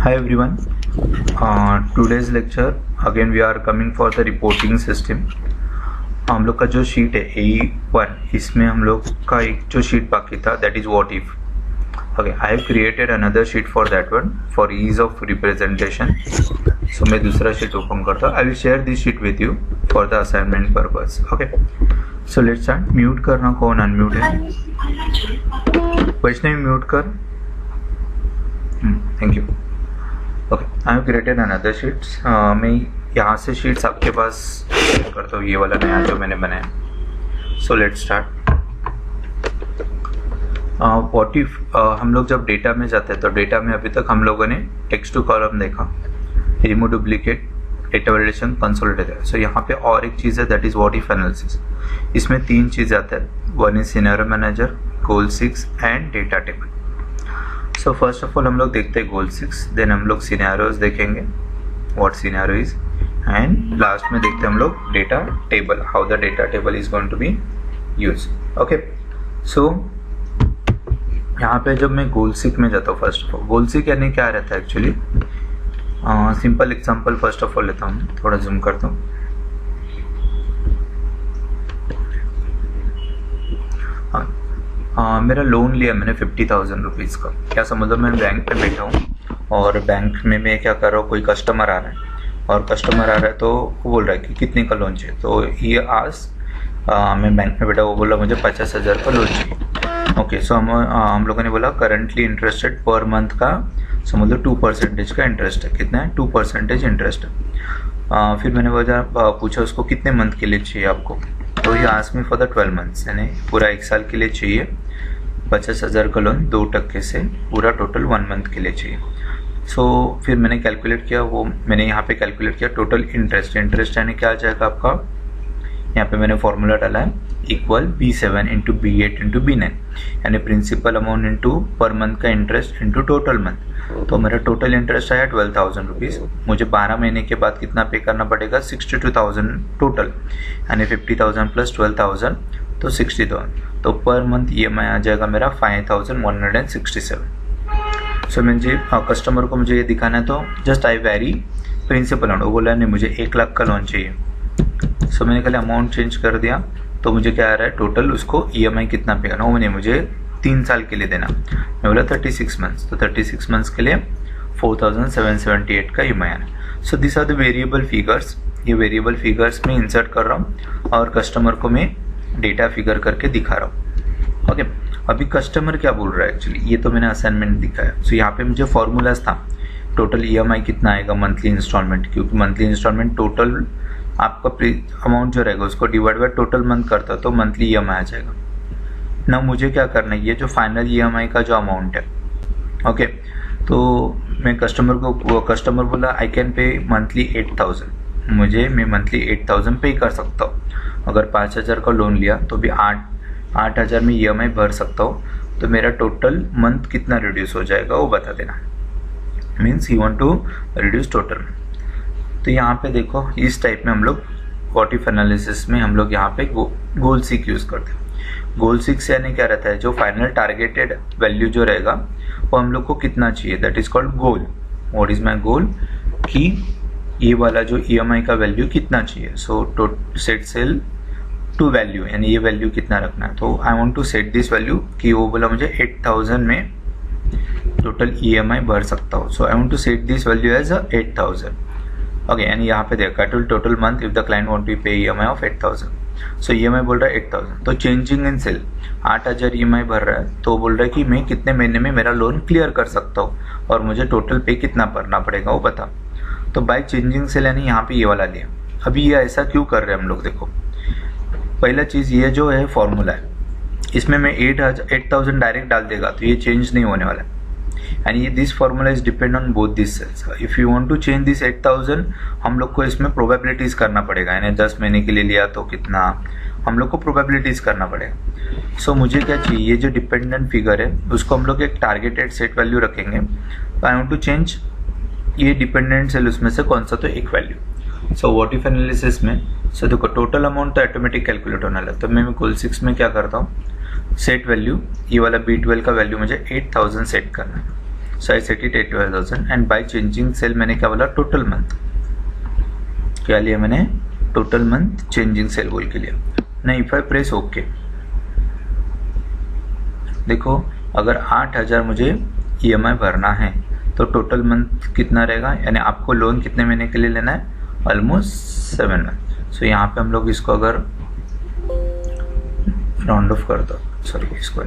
Hi everyone. Today's lecture again we are coming for the reporting system. हम लोग का जो शीट है A1 इसमें हम लोग का एक जो शीट बाकी था that is what if. Okay, I have created another sheet for that one for ease of representation. So मैं दूसरा शीट ओपन करता हूँ. I will share this sheet with you for the assignment purpose. Okay. So let's start. Mute करना कौन unmute है? Vaishnavi mute कर. Thank you. Okay, I have created another sheets. मैं यहाँ से शीट्स आपके पास करता हूँ, ये वाला नया जो मैंने बनाया. So let's start. What if हम लोग जब डेटा में जाते हैं तो डेटा में अभी तक हम लोगों ने टेक्स्ट टू कॉलम देखा, remove duplicate, data validation, consolidate. So यहाँ पे और एक चीज़ है that is what if analysis. इसमें तीन चीज़ आते हैं. One is scenario manager, goal 6 and data table. So first of all हम लोग देखते हैं गोल 6, देन हम लोग सिनेरियोज देखेंगे, what scenario is, and last में देखते हैं हम लोग data table, how the data table is going to be use. Okay, so यहाँ पे जब मैं गोल 6 में जाता हूँ, फर्स्ट ऑफ ऑल गोल 6 यानी क्या रहता है actually. Simple example first of all लेता हूँ, थोड़ा जूम करता हूँ. मेरा लोन लिया मैंने 50,000 रुपीज़ का. क्या समझ लो, मैं बैंक में बैठा हूँ और बैंक में मैं क्या कर रहा हूँ, कोई कस्टमर आ रहा है और कस्टमर आ रहा है तो वो बोल रहा है कि कितने का लोन चाहिए. तो ये आज मैं बैंक में बैठा, वो बोला मुझे 50,000 का लोन चाहिए. ओके, सो हम लोगों ने बोला करंटली इंटरेस्टेड पर मंथ का समझ लो 2% का इंटरेस्ट है. कितना है? 2% इंटरेस्ट है. फिर मैंने पूछा उसको कितने मंथ के लिए चाहिए आपको. तो ये ask me for the 12 months, यानी पूरा 1 साल के लिए चाहिए. 50,000 का लोन 2% से पूरा टोटल 1 मंथ के लिए चाहिए. सो फिर मैंने कैलकुलेट किया, वो मैंने यहाँ पे कैलकुलेट किया टोटल इंटरेस्ट. इंटरेस्ट यानी क्या आ जाएगा आपका, यहाँ पे मैंने फॉर्मूला डाला है equal B7 into B8 into B9, यानी principal amount into per month का इंटरेस्ट इंटू टोटल मंथ. तो मेरा टोटल इंटरेस्ट आया 12,000 रुपीज़. मुझे 12 महीने के बाद कितना पे करना पड़ेगा, 62,000 टोटल, यानी 50,000 प्लस 12,000 तो 60,000. तो पर मंथ EMI आ जाएगा मेरा 5,167. सो मुझे कस्टमर को मुझे ये दिखाना है, तो just I very principal amount. वो बोला नहीं मुझे 1 लाख का लोन चाहिए. सो मैंने खाली अमाउंट चेंज कर दिया, तो मुझे क्या आ रहा है टोटल उसको EMI कितना पे करना. वो मुझे 3 साल के लिए देना. मैं बोला 36 मंथ्स, तो 36 मंथ्स के लिए 4,778 का EMI आना. So this are the variable figures. ये वेरिएबल फिगर्स में इंसर्ट कर रहा हूँ और कस्टमर को मैं डेटा फिगर करके दिखा रहा हूँ. ओके, अभी कस्टमर क्या बोल रहा है एक्चुअली, ये तो मैंने असाइनमेंट दिखाया. सो यहाँ पे मुझे फॉर्मूलाज था टोटल EMI कितना आएगा मंथली इंस्टॉलमेंट, क्योंकि मंथली इंस्टॉलमेंट टोटल आपका अमाउंट जो रहेगा उसको डिवाइड बाय टोटल मंथ करता है तो मंथली EMI आ जाएगा ना. मुझे क्या करना है, ये जो फाइनल EMI का जो अमाउंट है. ओके, तो मैं कस्टमर बोला आई कैन पे मंथली 8,000. मैं मंथली 8,000 पे कर सकता हूँ. अगर 5,000 का लोन लिया तो भी 8,000 में EMI भर सकता हूँ. तो मेरा टोटल मंथ कितना रिड्यूस हो जाएगा वो बता देना. Means you want to reduce total. तो यहाँ पे देखो इस टाइप में हम लोग व्हाट इफ एनालिसिस में हम लोग यहाँ पे गोल 6 यूज करते हैं. गोल 6 यानी क्या रहता है, जो फाइनल टारगेटेड वैल्यू जो रहेगा वो हम लोग को कितना चाहिए, that is called goal. What is my goal, कि ये वाला जो EMI का वैल्यू कितना चाहिए. So set cell to value, यानी ये वैल्यू कितना रखना है. तो I want to set this value कि वो बोला मुझे 8,000 में टोटल EMI भर सकता हूँ. So I want to set this value as 8,000. Okay, यानी यहाँ पे देखा total month if the client want to pay EMI of 8,000. So EMI बोल रहा है 8,000. तो चेंजिंग इन सेल 8,000 EMI भर रहा है, तो बोल रहा है कि मैं कितने महीने में मेरा लोन क्लियर कर सकता हूँ और मुझे टोटल पे कितना भरना पड़ेगा वो बता. तो बाय चेंजिंग सेल यानी यहाँ पे ये वाला लिया. अभी ये ऐसा क्यों कर रहे हैं हम लोग, देखो पहला चीज़ ये जो है फॉर्मूला है, इसमें मैं 8,000 डायरेक्ट डाल देगा तो ये चेंज नहीं होने वाला है. एंड ये this formula is depend on both this cells. If you want to change this 8,000 हम लोग को इसमें प्रोबेबिलिटीज करना पड़ेगा, यानी 10 महीने के लिए लिया तो कितना हम लोग को प्रोबेबिलिटीज करना पड़ेगा. सो मुझे क्या चाहिए, ये जो डिपेंडेंट फिगर है उसको हम लोग एक टारगेटेड सेट वैल्यू रखेंगे. आई वांट टू चेंज ये डिपेंडेंट सेल उसमें से कौन सा, तो एक value. So what if analysis में सो देखो टोटल अमाउंट तो ऑटोमेटिक कैलकुलेट होने लगा. तो मैं गोल 6 में क्या करता हूँ, सेट वैल्यू, ये वाला B12 का वैल्यू मुझे 8,000 सेट करना है. So I set it 85,000 and by changing cell मैंने क्या बोला, टोटल मंथ क्या लिया मैंने, टोटल मंथ चेंजिंग सेल बोल के लिया ना। इफ आई प्रेस ओके, देखो अगर 8,000 मुझे EMI भरना है तो टोटल मंथ कितना रहेगा, यानी आपको लोन कितने महीने के लिए लेना है, ऑलमोस्ट 7 मंथ। सो यहाँ पे हम लोग इसको अगर राउंड ऑफ कर दो, सॉरी इसको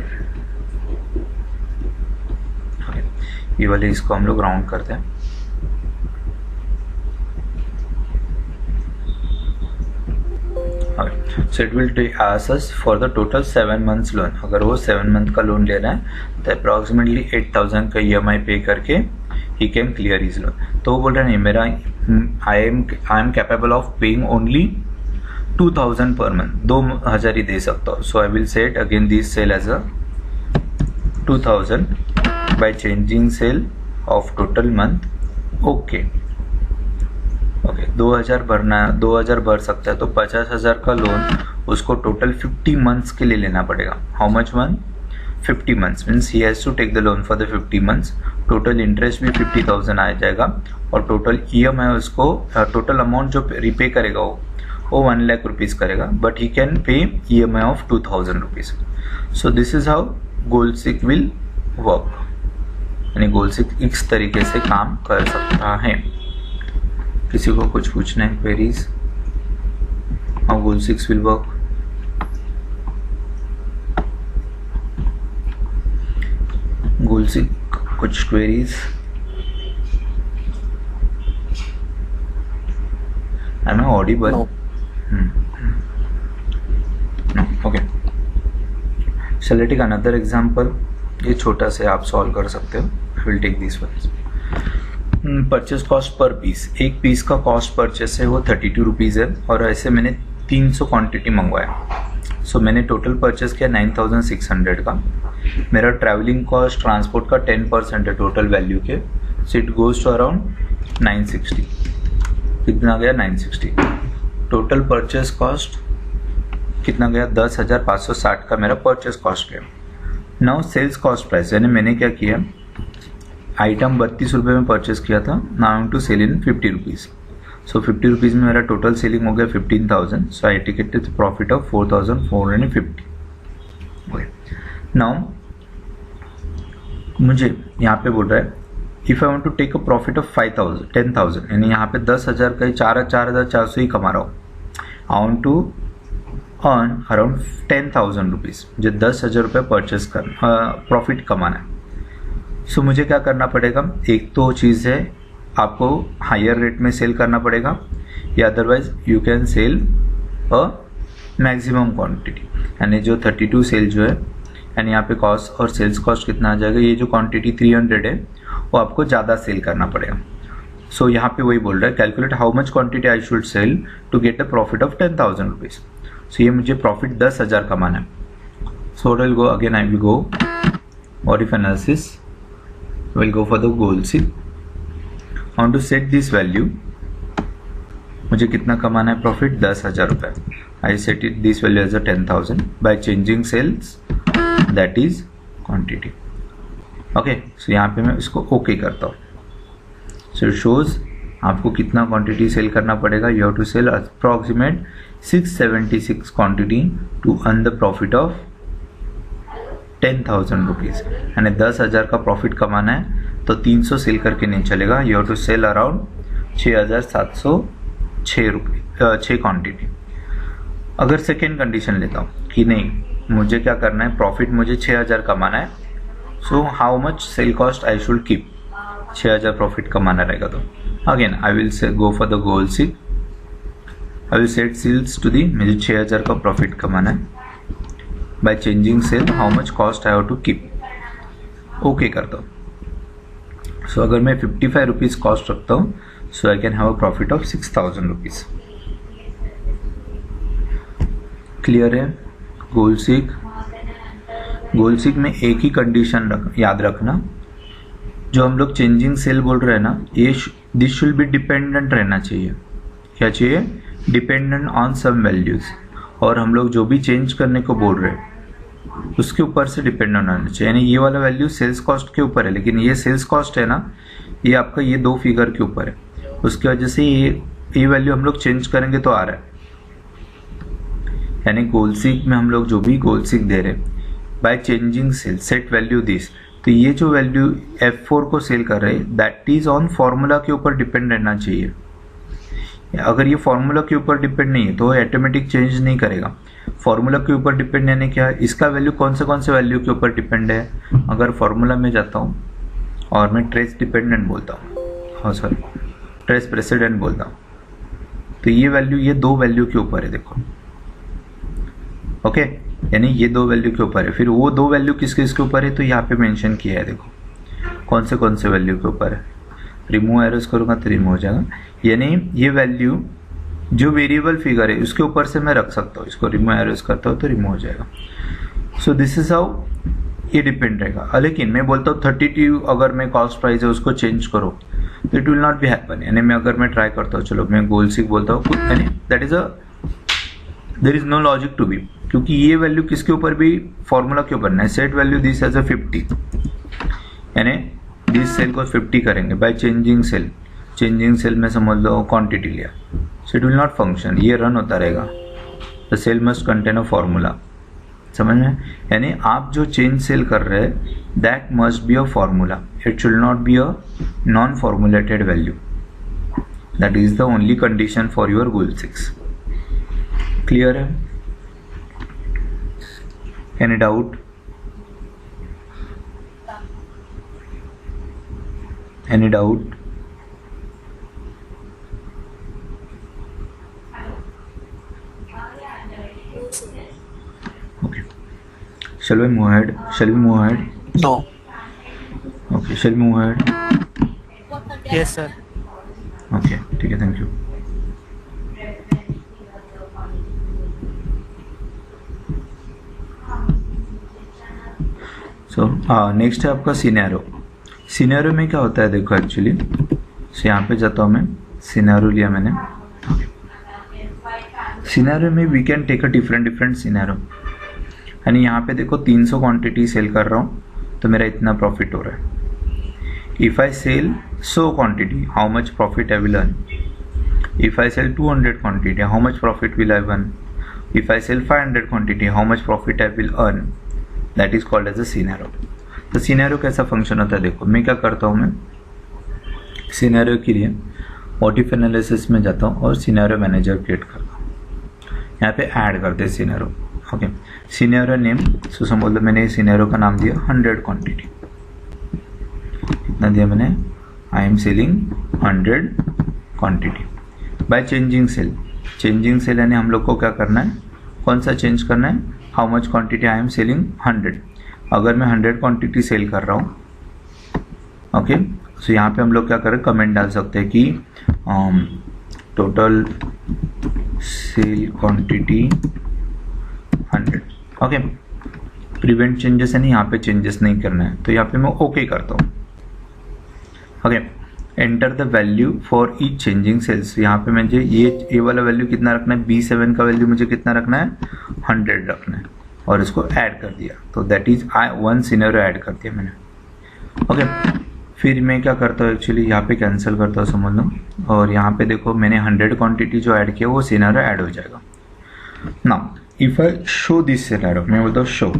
ये वाले इसको हम लोग राउंड करते हैं। So it will ask us for the total 7 months loan। अगर वो 7 मंथ का लोन ले रहा है तो अप्रॉक्सीमेटली 8,000 का EMI पे करके ही कैन क्लियर हिज लोन। तो वो बोल रहा है नहीं, मेरा I am capable of paying only 2,000 per month, 2,000 ही दे सकता हूँ। So I will set again this cell as a 2,000 by changing cell of total month. Okay 2,000 भरना है, 2,000 भर सकता है तो 50,000 का लोन उसको टोटल 50 मंथ्स के लिए लेना पड़ेगा। How much month, 50 months means he has to take the loan for the 50 months. Total interest भी 50,000 आ जाएगा और टोटल EMI उसको टोटल अमाउंट जो रिपे करेगा वो 1 लाख रुपीज़ करेगा, but he can pay EMI of 2,000 rupees. So this is how goal seek will work, यानी गोल्डसिक इस तरीके से काम कर सकता है। किसी को कुछ पूछना है, queries how goal seek will work? गोल्डसिक कुछ queries? Am I audible? No. No. Okay. Shall I take another example? ये छोटा से आप सॉल्व कर सकते हो। I will take these ones. Purchase cost per piece, एक पीस का कॉस्ट परचेस है वो 32 रुपीज़ है और ऐसे मैंने 300 क्वांटिटी मंगवाया। सो मैंने टोटल परचेस किया 9,600 का। मेरा ट्रैवलिंग कॉस्ट ट्रांसपोर्ट का 10% है टोटल वैल्यू के, so it goes to around 960। कितना गया, 960। टोटल परचेस कॉस्ट कितना गया, 10,560 का मेरा परचेस कॉस्ट गया। नाउ सेल्स कॉस्ट प्राइस, यानी मैंने क्या किया, आइटम 32 रुपये में परचेस किया था, now to sell in 50 rupees. So 50 rupees में मेरा टोटल सेलिंग हो गया 15,000। So I ticket profit of 4,450। Now मुझे यहाँ पे बोल रहा है if I want to take a profit of 10,000, यानी यहाँ पे 10,000 का ही 4,400 ही कमा रहा हूँ। I want to earn around 10,000 rupees, मुझे 10,000 रुपये परचेस कर प्रॉफिट कमाना है। सो मुझे क्या करना पड़ेगा, एक तो चीज़ है आपको हायर रेट में सेल करना पड़ेगा, या otherwise you can sell a maximum quantity, यानी जो 32 सेल जो है, यानी यहाँ पे कॉस्ट और सेल्स कॉस्ट कितना आ जाएगा, ये जो क्वांटिटी 300 है वो आपको ज़्यादा सेल करना पड़ेगा। सो यहाँ पे वही बोल रहा है calculate how much quantity I should sell to get a profit of 10,000 rupees. So ये मुझे प्रॉफिट 10,000 कमाना है। So will go again, I will go what if analysis, we'll go for the goal sheet. I want to set this value, मुझे कितना कमाना है profit, 10,000 रुपये। I set it this value as a 10,000 by changing cells that is quantity. Okay, so यहाँ पे मैं इसको okay करता हूँ। सो इट शोज आपको कितना क्वांटिटी सेल करना पड़ेगा, you have to sell approximate 676 quantity to earn the profit of 10,000 rupees, यानी 10,000 का प्रॉफिट कमाना है तो 300 सेल करके नहीं चलेगा, you have to sell around 6,706 रुपये 6 क्वांटिटी। अगर सेकेंड कंडीशन लेता हूँ कि नहीं मुझे क्या करना है, प्रॉफिट मुझे 6,000 कमाना है, so how much cell cost I should keep, 6,000 profit कमाना रहेगा तो again I will say go for the goal seek, I will set cells to the, मुझे 6,000 का प्रॉफिट कमाना है by changing cell how much cost I have to keep, okay करता हूँ। सो अगर मैं 55 रुपीज़ कॉस्ट रखता हूँ, so I can have a profit of 6,000 rupees. Clear है? गोल्डसिक में एक ही कंडीशन याद रखना, जो हम लोग चेंजिंग सेल बोल रहे हैं ना, ये दिस शुड बी डिपेंडेंट रहना चाहिए। क्या चाहिए? Dependent on some values. और हम लोग जो भी चेंज करने को बोल रहे हैं उसके ऊपर से डिपेंड होना चाहिए, यानी ये वाला वैल्यू सेल्स कॉस्ट के ऊपर है, लेकिन ये सेल्स कॉस्ट है ना, ये आपका ये 2 फिगर के ऊपर है, उसकी वजह से ये वैल्यू हम लोग चेंज करेंगे तो आ रहा है, यानी गोल सीक में हम लोग जो भी गोल सीक दे रहे हैं by changing cell set value this, तो ये जो वैल्यू F4 को सेल कर रहे हैं दैट इज ऑन फॉर्मूला के ऊपर डिपेंड रहना चाहिए। अगर ये फॉर्मूला के ऊपर डिपेंड नहीं है तो ऑटोमेटिक चेंज नहीं करेगा। फॉर्मूला के ऊपर डिपेंड यानी क्या, इसका वैल्यू कौन से वैल्यू के ऊपर डिपेंड है। अगर फॉर्मूला में जाता हूँ और मैं ट्रेस डिपेंडेंट बोलता हूँ, हाँ सॉरी ट्रेस प्रेसिडेंट बोलता हूँ, तो ये वैल्यू ये 2 वैल्यू के ऊपर है, देखो ओके, यानी ये 2 वैल्यू के ऊपर है। फिर वो 2 वैल्यू किसके ऊपर है, तो यहाँ पे मेंशन किया है, देखो कौन से वैल्यू के ऊपर है। रिमूव एरोस करूँगा तो रिमूव हो जाएगा, यानी ये वैल्यू जो वेरिएबल फिगर है उसके ऊपर से मैं रख सकता हूँ, इसको रिमूव एरोस करता हूँ तो रिमूव हो जाएगा। सो दिस इज हाउ ये डिपेंड रहेगा। लेकिन मैं बोलता हूँ 32 अगर मैं कॉस्ट प्राइस है उसको चेंज करो तो it will not be happen, यानी मैं अगर मैं ट्राई करता हूँ, चलो मैं गोल सीक बोलता हूँ, यानी that is there is no logic to be, क्योंकि ये वैल्यू किसके ऊपर भी फॉर्मूला के ऊपर नहीं, set value this as a 50, यानी दिस सेल को 50 करेंगे बाय चेंजिंग सेल में समझ लो क्वांटिटी लिया, so it will not function, ये रन होता रहेगा। The cell must contain a formula, समझ में, यानी आप जो चेंज सेल कर रहे हैं that must be a formula, it should not be a non formulated value, that is the only condition for your goal 6। Clear है? Any doubt? Any doubt? Okay. Shall we move ahead? No. Okay. Shall we move ahead? Yes, sir. Okay. ठीक है. Thank you. So next है आपका scenario में क्या होता है, देखो एक्चुअली यहाँ पे जाता हूँ मैं, सिनेरियो लिया मैंने, सिनेरियो में we can take a different scenario, यानी यहाँ पे देखो 300 क्वांटिटी सेल कर रहा हूँ तो मेरा इतना प्रॉफिट हो रहा है। If I sell 100 quantity how much profit I will earn, if I sell 200 quantity how much profit will I earn, if I sell 500 quantity how much profit I will earn, that is called as a scenario. तो scenario कैसा function होता है, देखो मैं क्या करता हूँ, मैं सिनेरियो के लिए व्हाट इफ एनालिसिस में जाता हूँ और सिनेरियो मैनेजर क्रिएट करता हूँ, यहाँ पे ऐड करते हैं सिनेरियो। ओके, सिनेरियो नेम सुसम बोल दो, मैंने सिनेरियो का नाम दिया 100 क्वांटिटी, इतना दिया मैंने, I am selling 100 quantity by changing cell यानी हम लोग को क्या करना है, कौन सा चेंज करना है, how much quantity I am selling 100। अगर मैं 100 क्वांटिटी सेल कर रहा हूँ, ओके, सो यहाँ पे हम लोग क्या करें, कमेंट डाल सकते हैं कि total sale quantity 100, okay, prevent changes है नहीं, यहाँ पे चेंजेस नहीं करना है, तो यहाँ पे मैं ओके करता हूँ। Okay, enter the value for each changing cells, यहाँ पे मुझे ये वाला वैल्यू कितना रखना है, B7 का वैल्यू मुझे कितना रखना है, 100 रखना है, और इसको ऐड कर दिया, तो that is one scenario add कर दिया मैंने। ओके, फिर मैं क्या करता हूँ, एक्चुअली यहाँ पे कैंसिल करता हूँ समझ लो, और यहाँ पे देखो मैंने 100 क्वांटिटी जो ऐड किया वो सिनेरियो ऐड हो जाएगा। Now if I show this scenario, मैं बोलता हूँ शो,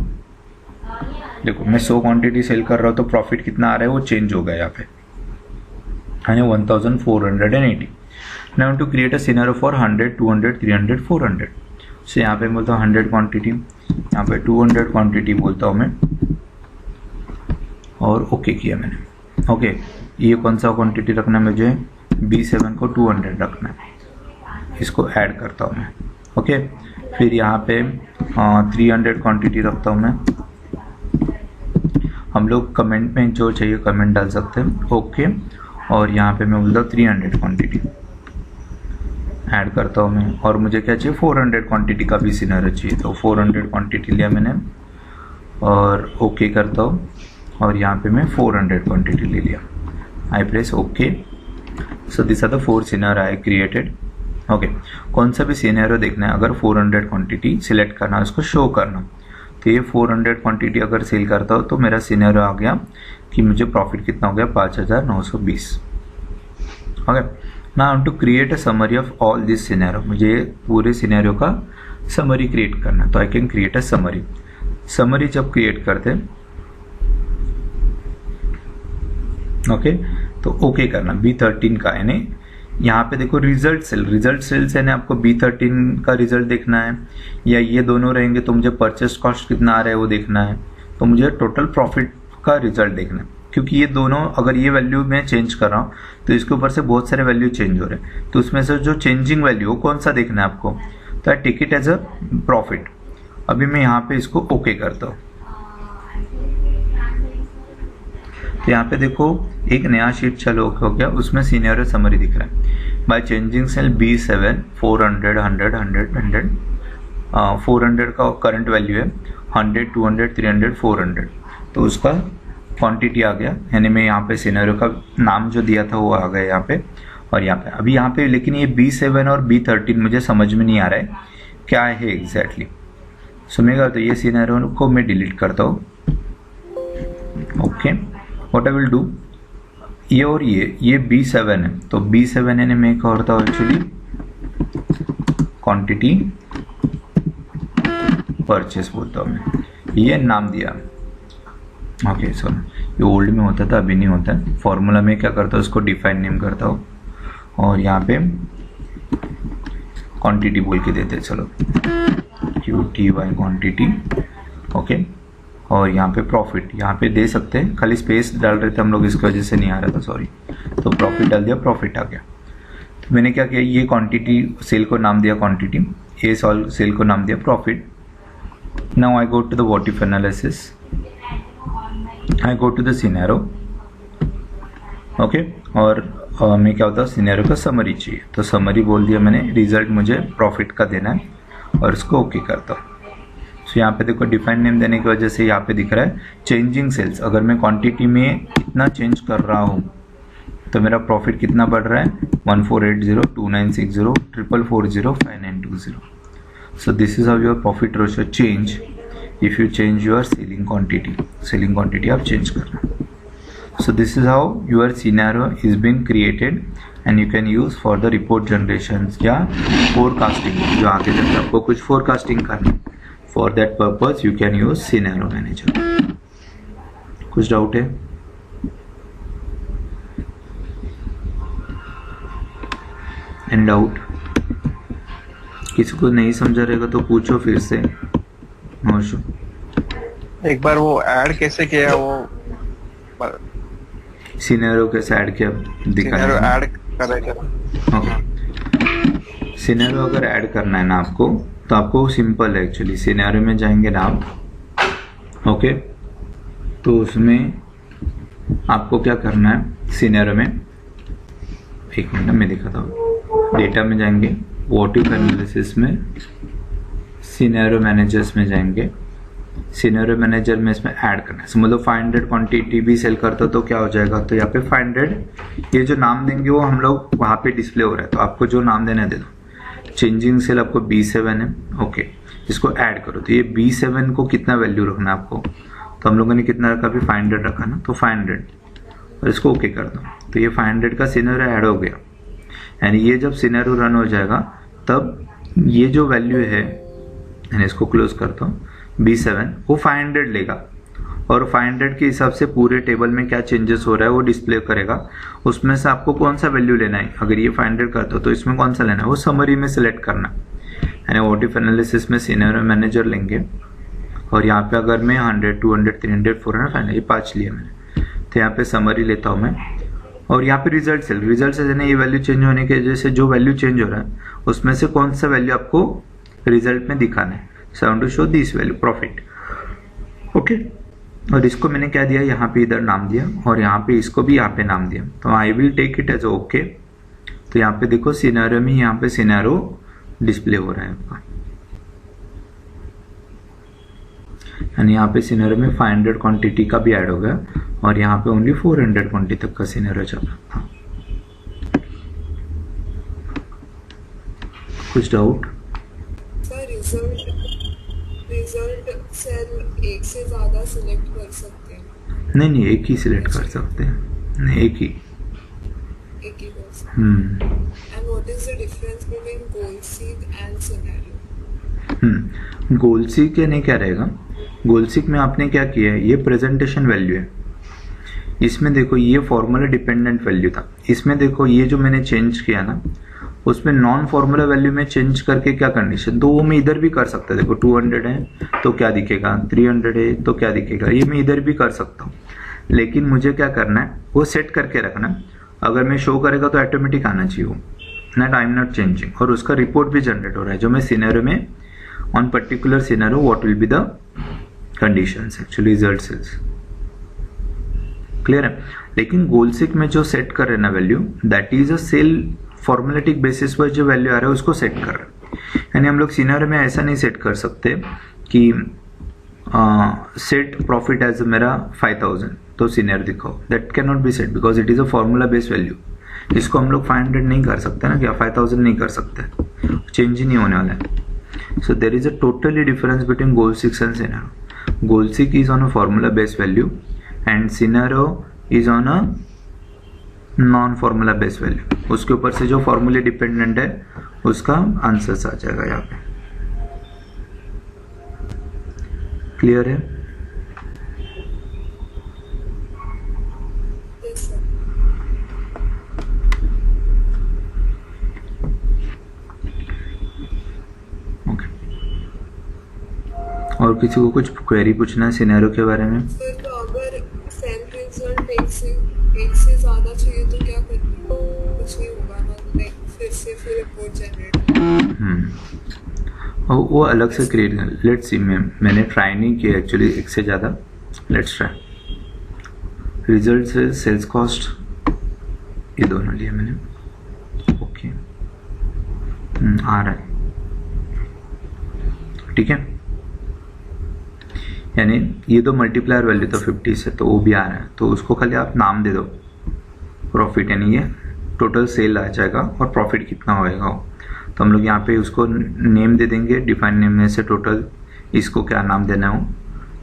देखो मैं 100 क्वांटिटी सेल कर रहा हूँ तो प्रॉफिट कितना आ रहा है वो चेंज हो गया यहाँ पे, यानी 1480। Now to create a scenario for 100, 200, 300, 400, so यहाँ पे बोलता हूँ 100 क्वांटिटी, यहाँ पे 200 क्वांटिटी बोलता हूँ मैं, और ओके किया मैंने। ओके, ये कौन सा क्वांटिटी रखना है मुझे, B7 को 200 रखना है, इसको ऐड करता हूँ मैं। ओके, फिर यहाँ पे 300 क्वांटिटी रखता हूँ मैं, हम लोग कमेंट में जो चाहिए कमेंट डाल सकते हैं, ओके, और यहाँ पे मैं बोलता हूँ 300 क्वांटिटी ऐड करता हूँ मैं, और मुझे क्या चाहिए, 400 क्वांटिटी का भी सिनेरियो चाहिए, तो 400 क्वांटिटी लिया मैंने और ओके करता हूँ, और यहाँ पे मैं 400 क्वांटिटी ले लिया, I press okay. So this are the 4 scenario I created. Okay, कौन सा भी सिनेरियो देखना है, अगर 400 क्वांटिटी सिलेक्ट करना है, उसको शो करना, तो ये 400 क्वांटिटी अगर सेल करता हो तो मेरा सिनेरियो आ गया कि मुझे प्रॉफिट कितना हो गया 5920। Okay, now to create a summary of all this scenario, मुझे पूरे सिनेरियो का समरी क्रिएट करना है। तो I can create a summary. Summary जब क्रिएट करते हैं ओके, तो ओके करना B13 का, यानी यहाँ पे देखो रिजल्ट सेल से आपको B13 का रिजल्ट देखना है, या ये दोनों रहेंगे तो मुझे परचेस कॉस्ट कितना आ रहा है वो देखना है, तो मुझे टोटल प्रॉफिट का रिजल्ट देखना है। क्योंकि ये दोनों अगर ये वैल्यू मैं चेंज कर रहा हूँ तो इसके ऊपर से बहुत सारे वैल्यू चेंज हो रहे हैं, तो उसमें से जो चेंजिंग वैल्यू कौन सा देखना है आपको, तो I take it as a profit. अभी मैं यहाँ पे इसको ओके करता हूँ। तो यहाँ पे देखो एक नया शीट चालू हो गया, उसमें सिनेरियो समरी दिख रहा है। बाय चेंजिंग सेल B7 400 100 100 100 400 का करंट वैल्यू है, 100 200 300 400, तो उसका क्वांटिटी आ गया, यानी मैं यहाँ पे सिनेरियो का नाम जो दिया था वो आ गया यहाँ पे। और यहाँ पे अभी यहाँ पे लेकिन ये B7 और B13 मुझे समझ में नहीं आ रहा है क्या है एग्जैक्टली। सुनेगा तो ये सिनेरियो को मैं डिलीट करता हूँ। Okay, what I will do, ये और ये B7 है, तो B7 है मैं क्या करता हूँ एक्चुअली क्वांटिटी परचेस बोलता हूँ मैं, ये नाम दिया। ओके सर, ये ओल्ड में होता था अभी नहीं होता है। फॉर्मूला में क्या करता हूँ उसको डिफाइन नेम करता हूँ और यहाँ पे क्वांटिटी बोल के देते हैं, चलो QTY क्वांटिटी। ओके, और यहाँ पे प्रॉफिट यहाँ पे दे सकते हैं, खाली स्पेस डाल रहे थे हम लोग इसकी वजह से नहीं आ रहा था, सॉरी। तो प्रॉफिट डाल दिया, प्रॉफिट आ गया। तो मैंने क्या किया, ये क्वांटिटी सेल को नाम दिया क्वांटिटी, ये सेल को नाम दिया profit. Now I go to the what if analysis, I go to the scenario. Okay, और मैं क्या होता है सिनेरियो का समरी चाहिए, तो समरी बोल दिया मैंने, रिजल्ट मुझे प्रॉफिट का देना है और इसको ओके करता हूँ। तो यहाँ पे देखो डिफाइन नेम देने की वजह से यहाँ पे दिख रहा है चेंजिंग सेल्स। अगर मैं क्वांटिटी में इतना चेंज कर रहा हूँ तो मेरा प्रॉफिट कितना बढ़ रहा है 1480 2960 4440 5920। So this is how your profit ratio change if you change your selling quantity आप चेंज करना। So this is how your scenario is been created and you can use for the report generation या forecasting, जो आगे जब आपको कुछ forecasting करना है। For that purpose you can use scenario manager। कुछ डाउट है? एंड डाउट किसी को नहीं समझा रहेगा तो पूछो फिर से। एक बार वो ऐड कैसे किया, वो सिनेरियो कैसे ऐड किया दिखाया, ऐड करेगा। ओके, सिनेरियो अगर ऐड करना है ना आपको तो आपको सिंपल है एक्चुअली। सिनेरियो में जाएंगे ना आप, ओके, तो उसमें आपको क्या करना है सिनेरियो में, एक मिनट में दिखाता हूँ। डेटा में जाएंगे, व्हाट इफ एनालिसिस में, सिनेरियो मैनेजर्स में जाएंगे। सिनेरियो मैनेजर में इसमें ऐड करना है, मतलब 500 क्वांटिटी भी सेल करता तो क्या हो जाएगा, तो यहाँ पे 500 ये जो नाम देंगे वो हम लोग वहाँ पे डिस्प्ले हो रहा है, तो आपको जो नाम देना है दे दो। चेंजिंग सेल आपको B7 है, ओके, इसको ऐड करो। तो ये B7 को कितना वैल्यू रखना है आपको, तो हम लोगों ने कितना रखा, अभी 500 रखा ना, तो 500 और इसको ओके कर दो। तो ये 500 का सिनेरियो ऐड हो गया, यानी ये जब सिनेरियो रन हो जाएगा तब ये जो वैल्यू है, यानी इसको क्लोज करता हूँ, B7 वो 500 लेगा और 500 के हिसाब से पूरे टेबल में क्या चेंजेस हो रहा है वो डिस्प्ले करेगा। उसमें से आपको कौन सा वैल्यू लेना है, अगर ये 500 करता हो तो इसमें कौन सा लेना है वो समरी में सिलेक्ट करना, यानी व्हाट इफ एनालिसिस में सिनेरियो मैनेजर लेंगे और यहाँ पे अगर मैं 100 200 300 400 500 ये 5 लिया मैंने, तो यहाँ पे समरी लेता हूँ मैं और यहाँ पे रिजल्ट से यानी ये वैल्यू चेंज होने की वजह से जो वैल्यू चेंज हो रहा है उसमें से कौन सा वैल्यू आपको रिजल्ट में दिखाना है। So I want to show this value profit, okay. और इसको मैंने क्या दिया, यहाँ पे इधर नाम दिया और यहाँ पे इसको भी यहाँ पे नाम दिया, तो I will take it as okay. तो यहाँ पे देखो सिनेरियो में यहाँ पे सिनेरियो डिस्प्ले हो रहा है आपका, यानी यहाँ पे सिनेरियो में 500 क्वांटिटी का भी ऐड हो गया और यहाँ पे ओनली 400 क्वांटिटी तक का सिनेरियो चल रहा था। कुछ डाउट? रिजल्ट सेल एक से ज्यादा सिलेक्ट कर सकते हैं, नहीं एक ही सिलेक्ट कर सकते हैं, नहीं एक ही। एक ही कर सकते हैं। Hmm and what is the difference between goal seek and scenario? Goal seek यानी क्या रहेगा? गोल सीक में आपने क्या किया है, ये प्रेजेंटेशन वैल्यू है। इसमें देखो ये फॉर्मूला डिपेंडेंट वैल्यू था, इसमें देखो ये जो मैंने चेंज किया ना, उसमें नॉन फॉर्मूला वैल्यू में चेंज करके क्या कंडीशन, तो वो मैं इधर भी कर सकता है। देखो 200 है तो क्या दिखेगा, 300 है तो क्या दिखेगा, ये मैं इधर भी कर सकता हूँ। लेकिन मुझे क्या करना है, वो सेट करके रखना है। अगर मैं शो करेगा तो ऑटोमेटिक आना चाहिए वो, not I am not changing. और उसका रिपोर्ट भी जनरेट हो रहा है जो मैं सिनेरियो में, on particular scenario what will be the conditions actually result sales. Clear है? लेकिन गोल सीक में जो सेट कर रहे हैं ना value, that is a cell formulatic basis पर जो वैल्यू आ रहा है उसको सेट कर रहे हैं। यानी हम लोग सिनेरियो में ऐसा नहीं सेट कर सकते कि सेट प्रॉफिट एज मेरा 5000 तो सिनेरियो दिखाओ, that can not be set because it is a formula based value. इसको हम लोग 500 नहीं कर सकते ना, क्या 5000 नहीं कर सकते, चेंज ही नहीं होने वाला है। So there is a totally difference between goal seek and scenario. Goal seek is on a formula based value and scenario is on a non formula based value. उसके ऊपर से जो फॉर्मूले डिपेंडेंट है उसका आंसर्स आ जाएगा यहाँ पे। क्लियर है? Yes sir. ओके, और किसी को कुछ क्वेरी पूछना है सिनेरियो के बारे में? फिर तो अगर सेल रिजल्ट एक से ज्यादा चाहिए तो क्या करना, कुछ नहीं होगा ना, लाइक फिर रिपोर्ट जनरेट। और वो अलग से क्रिएट कर, लेट्स सी। मैंने ट्राई नहीं किया एक्चुअली एक से ज़्यादा, लेट्स ट्राई। रिजल्ट से सेल्स कॉस्ट ये दोनों लिए मैंने, ओके आ रहा है, ठीक है। यानी ये दो मल्टीप्लायर वैल्यू तो 50 से, तो वो भी आ रहा है, तो उसको खाली आप नाम दे दो प्रॉफिट, यानी ये टोटल सेल आ जाएगा और प्रॉफिट कितना होएगा। तो हम लोग यहाँ पे उसको नेम दे देंगे, डिफाइन नेम में से टोटल इसको क्या नाम देना हो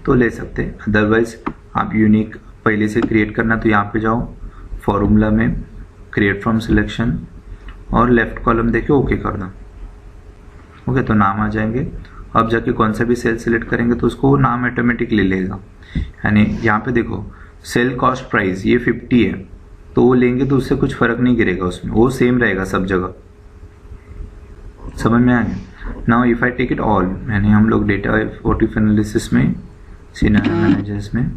तो ले सकते। अदरवाइज आप यूनिक पहले से क्रिएट करना तो यहाँ पे जाओ फॉर्मूला में क्रिएट फ्रॉम सिलेक्शन और लेफ्ट कॉलम देके ओके कर दो। ओके, तो नाम आ जाएंगे। अब जाके कौन सा भी सेल सिलेक्ट करेंगे तो उसको नाम ऑटोमेटिक ले लेगा। यानी यहाँ पे देखो सेल कॉस्ट प्राइस ये 50 है, तो वो लेंगे तो उससे कुछ फर्क नहीं गिरेगा उसमें, वो सेम रहेगा सब जगह। समझ में आ गया? Now if I take it all, यानी हम लोग डेटा व्हाट इफ एनालिसिस में, सिनेरियो मैनेजर्स में,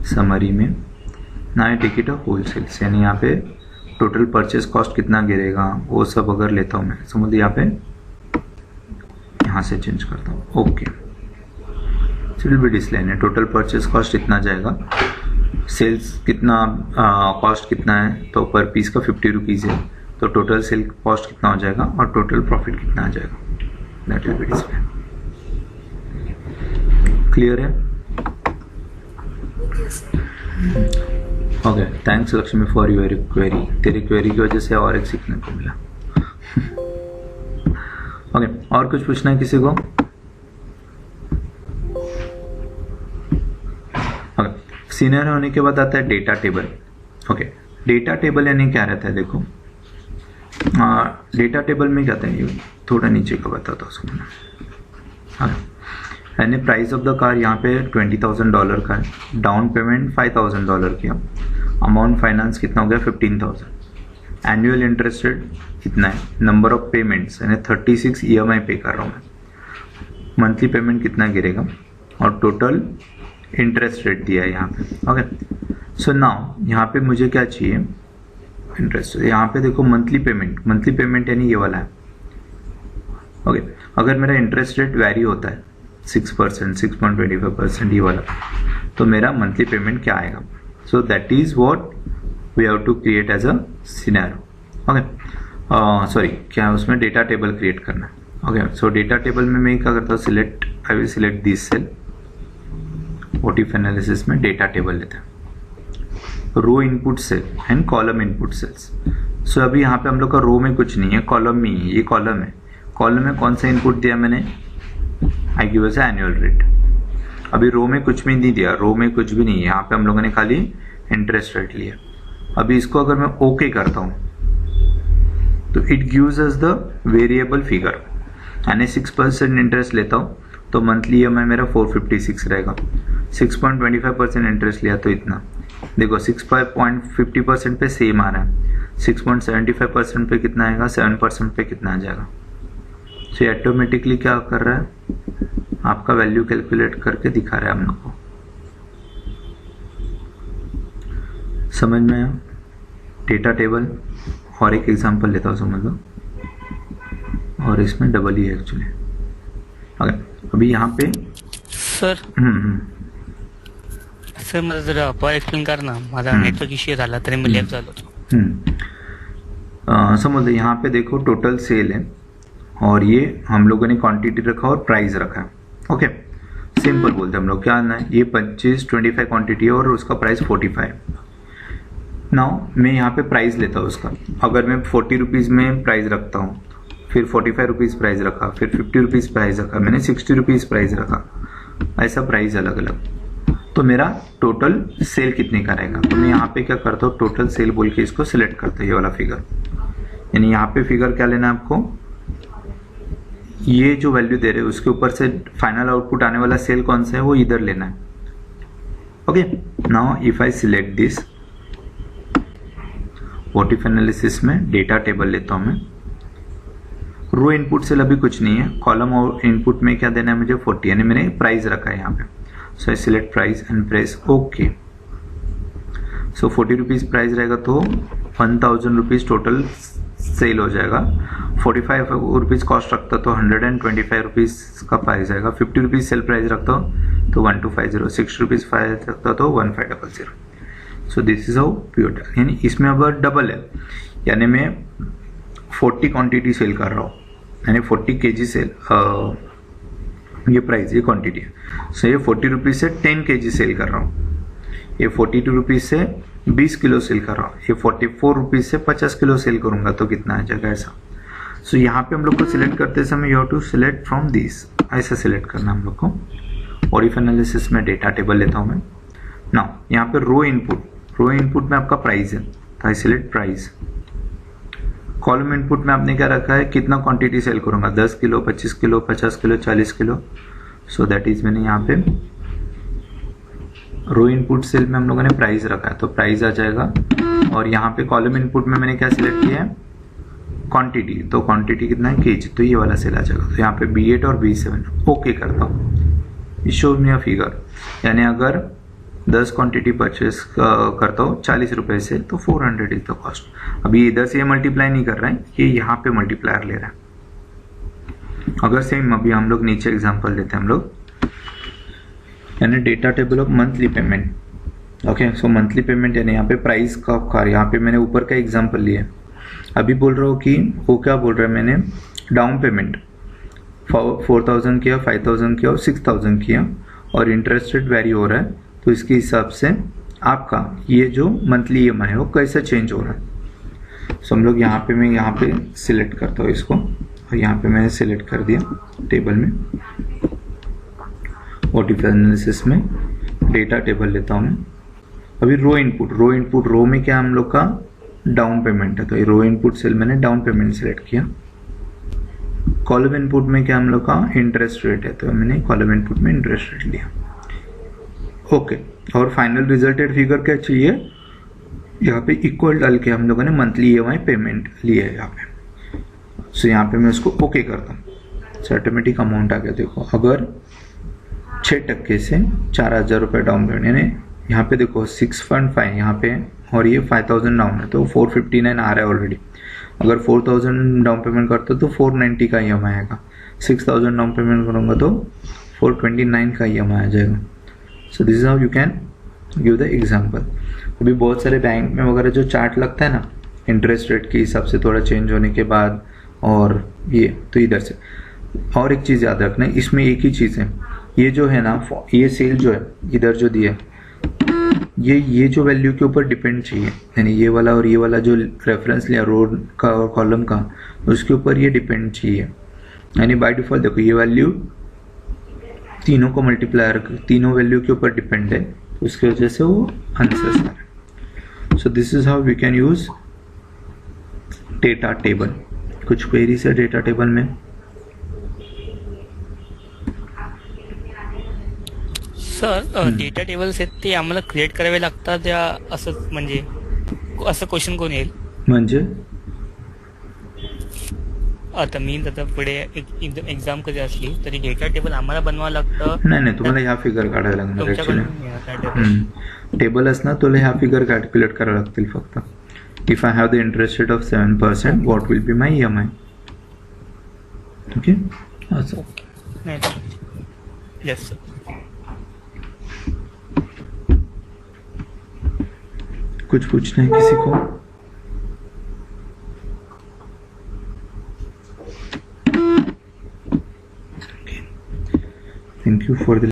समरी में, ना I take it a whole sales, यानी यहाँ पे टोटल परचेस कॉस्ट कितना गिरेगा वो सब अगर लेता हूँ मैं, समझ यहाँ पे यहाँ से चेंज करता हूँ। ओके, विल बी डिस्प्ले है टोटल परचेस कॉस्ट इतना जाएगा, सेल्स कितना कॉस्ट कितना है, तो पर पीस का 50 रुपीज़ है, तो टोटल सेल कॉस्ट कितना हो जाएगा और टोटल प्रॉफिट कितना आ जाएगा, that will be display. Clear है? Okay sir. Okay, thanks Lakshmi for your query. तेरी क्वेरी की वजह से और एक सीखने को मिला। ओके, और कुछ पूछना है किसी को? ओके, सीनियर होने के बाद आता है data table. Okay, data table यानी क्या रहता है? देखो डेटा टेबल में क्या था, ये थोड़ा नीचे का बताता हूँ सुनना। यानी प्राइस ऑफ द कार यहाँ पे $20,000 का है, डाउन पेमेंट $5,000 किया, अमाउंट फाइनेंस कितना हो गया 15,000, एनुअल इंटरेस्ट रेट कितना है, नंबर ऑफ पेमेंट्स यानी 36 EMI पे कर रहा हूँ मैं, मंथली पेमेंट कितना गिरेगा और टोटल इंटरेस्ट रेट दिया है यहाँ पे। ओके, सो नाउ यहाँ पे मुझे क्या चाहिए, इंटरेस्ट। यहाँ पे देखो मंथली पेमेंट यानी ये वाला है। ओके, अगर मेरा इंटरेस्ट रेट वैरी होता है 6%, 6.25% ये वाला, तो मेरा मंथली पेमेंट क्या आएगा? So that is what we have to create as a scenario. Okay, sorry, क्या उसमें डेटा टेबल क्रिएट करना है। ओके, सो डेटा टेबल में मैं क्या करता हूँ, select, I will select this cell, what if analysis में डेटा टेबल लेते हैं, row input cell and column input cells. So अभी यहाँ पे हम लोग का रो में कुछ नहीं है, कॉलम में ही है, ये कॉलम है। कॉलम में कौन सा इनपुट दिया मैंने, I give S annual rate. अभी रो में कुछ भी नहीं दिया, रो में कुछ भी नहीं है, यहाँ पे हम लोगों ने खाली इंटरेस्ट रेट लिया। अभी इसको अगर मैं ओके करता हूँ तो it gives us the variable figure, यानी 6% इंटरेस्ट लेता हूँ तो मंथली EMI मेरा 456 रहेगा। 6.25% इंटरेस्ट लिया तो इतना, देखो 6.50% पे सेम आ रहा है, 6.75% पे कितना आएगा, 7% पे कितना आ जाएगा। सो ये ऑटोमेटिकली क्या कर रहा है, आपका वैल्यू कैलकुलेट करके दिखा रहा है हम लोग को। समझ में आया? डेटा टेबल और एक एग्जांपल लेता हूँ, समझ लो, और इसमें डबल ही है एक्चुअली। अभी यहाँ पे सर सर मला जरा पॉवर एक्सप्लेन कर ना, माझा नेटवर्क इश्यू झाला तरी मी लेफ्ट झालो होतो। समझ लो, यहाँ पे देखो टोटल सेल है और ये हम लोगों ने क्वांटिटी रखा और प्राइस रखा है। ओके, सिंपल बोलते हैं हम लोग, क्या ना, ये 25 क्वांटिटी है और उसका प्राइस 45। नाउ मैं यहाँ पे प्राइस लेता हूँ उसका, अगर मैं 40 रुपीज़ में प्राइस रखता हूँ, फिर 45 रुपीज़ प्राइस रखा, फिर 50 रुपीज़ प्राइस रखा, मैंने 60 रुपीज़ प्राइस रखा, ऐसा प्राइस अलग अलग, तो मेरा टोटल सेल कितने का रहेगा। तो मैं यहाँ पे क्या करता हूँ, टोटल सेल बोल के इसको सिलेक्ट करता हूँ, ये वाला फिगर। यानी यहाँ पे फिगर क्या लेना है आपको, ये जो वैल्यू दे रहे हैं उसके ऊपर से फाइनल आउटपुट आने वाला सेल कौन सा है वो इधर लेना है। Okay, now if I select this, what if analysis में डेटा टेबल लेता हूं मैं, रो इनपुट सेल अभी कुछ नहीं है, कॉलम और इनपुट में क्या देना है मुझे 40, यानी मैंने प्राइस रखा है यहाँ पे। So I select price and press okay. So 40 rupees price रहेगा तो 1000 रुपीज़ टोटल सेल हो जाएगा। 45 रुपीज़ कॉस्ट रखता तो 125 रुपीज़ का प्राइस आएगा। 50 रुपीज़ सेल प्राइस रखता हूँ तो 1250, 60 रुपीज़ प्राइस रखता तो 1500। सो दिस इज हाउ प्योर, यानी इसमें अगर डबल है, यानी मैं 40 क्वांटिटी सेल कर रहा हूँ, यानी 40 kg सेल, ये प्राइस, ये क्वांटिटी है। सो ये 40 रुपीज़ से 10 kg सेल कर रहा हूँ, ये 42 रुपीज़ से 20 किलो सेल कर रहा हूँ, ये 44 रुपीज़ से 50 किलो सेल करूंगा तो कितना आ जाएगा, ऐसा। सो यहाँ पे हम लोग को सिलेक्ट करते समय you have to select from this, ऐसा सिलेक्ट करना हम लोग को। और इफ एनालिसिस में डेटा टेबल लेता हूँ मैं। नाउ यहाँ पे रो इनपुट में आपका प्राइस है तो आई सिलेक्ट प्राइस। कॉलम इनपुट में आपने क्या रखा है, कितना क्वांटिटी सेल करूंगा, 10 kilo, 25 kilo, 50 kilo, 40 kilo. So that is, मैंने यहाँ पे रो इनपुट सेल में हम लोगों ने प्राइस रखा है तो प्राइस आ जाएगा। और यहाँ पे कॉलम इनपुट में मैंने क्या सिलेक्ट किया है, क्वांटिटी, तो क्वांटिटी कितना है, केजी, तो ये वाला सेल आ जाएगा। तो यहाँ पे B8 और B7 ओके करता हूँ, शो मी अ फिगर, यानी अगर 10 क्वांटिटी परचेस करता हूँ 40 रुपए से तो 400 इज द कॉस्ट। अभी इधर से ये मल्टीप्लाई नहीं कर रहा है, ये यहाँ पे मल्टीप्लायर ले रहा है। अगर सेम अभी हम लोग नीचे एग्जांपल लेते हैं हम लोग, यानी data table of monthly payment. Okay, so monthly payment यानी यहाँ पे प्राइस का कार, यहाँ पे मैंने ऊपर का एग्जांपल लिया। अभी बोल रहा हूँ कि वो क्या बोल रहा है, मैंने डाउन पेमेंट 4000 किया, 5000 किया और 6000 किया और इंटरेस्ट रेट वेरी हो रहा है, तो इसके हिसाब से आपका ये जो मंथली EMI है वो कैसे चेंज हो रहा है। सो हम लोग यहाँ पे, मैं यहाँ पे सिलेक्ट करता हूँ इसको, और यहाँ पे मैंने सिलेक्ट कर दिया टेबल में। व्हाट इफ एनालिसिस में डेटा टेबल लेता हूँ मैं। अभी रो इनपुट रो में क्या हम लोग का डाउन पेमेंट है, तो रो इनपुट सेल मैंने डाउन पेमेंट सिलेक्ट किया। कॉलम इनपुट में क्या हम लोग का इंटरेस्ट रेट है, तो मैंने कॉलम इनपुट में इंटरेस्ट रेट लिया। ओके, और फाइनल रिजल्टेड फिगर क्या चाहिए, यहाँ पे इक्वल डाल के हम लोगों ने मंथली EMI पेमेंट लिया है यहाँ पे। सो यहाँ पे मैं उसको ओके करता हूँ, सो ऑटोमेटिक अमाउंट आ गया। देखो, अगर 6% से 4000 रुपये डाउन पेमेंट, यानी यहाँ पे देखो 6.5 यहाँ पे और ये 5000 डाउन है तो 459 आ रहा है ऑलरेडी। अगर 4000 डाउन पेमेंट करते तो 490 का EMI आएगा, 6000 डाउन पेमेंट करूँगा तो 429 का EMI आ जाएगा। सो this is how you can give the example. अभी बहुत सारे बैंक में वगैरह जो चार्ट लगता है ना, इंटरेस्ट रेट के हिसाब से थोड़ा चेंज होने के बाद, और ये तो इधर से। और एक चीज़ याद रखना, इसमें एक ही चीज़ है, ये जो है ना, ये सेल जो है इधर जो दिया है, ये जो वैल्यू के ऊपर डिपेंड चाहिए, यानी ये वाला और ये वाला जो रेफरेंस लिया रो का और कॉलम का, उसके ऊपर ये डिपेंड चाहिए। यानी बाय डिफॉल्ट देखो ये वैल्यू तीनों को मल्टीप्लायर तीनों वैल्यू के ऊपर डिपेंड है, तो उसकी वजह से वो आंसर्स आ रहे हैं। So this is how we can use data table. कुछ क्वेरीज है डेटा टेबल में? सर डेटा टेबल्स आहेत ते आम्हाला क्रिएट करावे लागतात या असं म्हणजे असं क्वेश्चन कोण येईल? म्हणजे आता मी आता पुढे एक्झाम कधी असली तरी डेटा टेबल आम्हाला बनवावं लागतं. नाही नाही, तुम्हाला ह्या फिगर काढायला लागणार तुमच्याकडून ऍक्च्युली. मिळणार टेबल. टेबल असणार, तुला ह्या फिगर कॅल्क्युलेट करावं लागतील फक्त. If I have the interest rate of 7%, what will be my EMI? Okay, असं. नाही येस सर. कुछ पूछना है किसी को? Thank you for the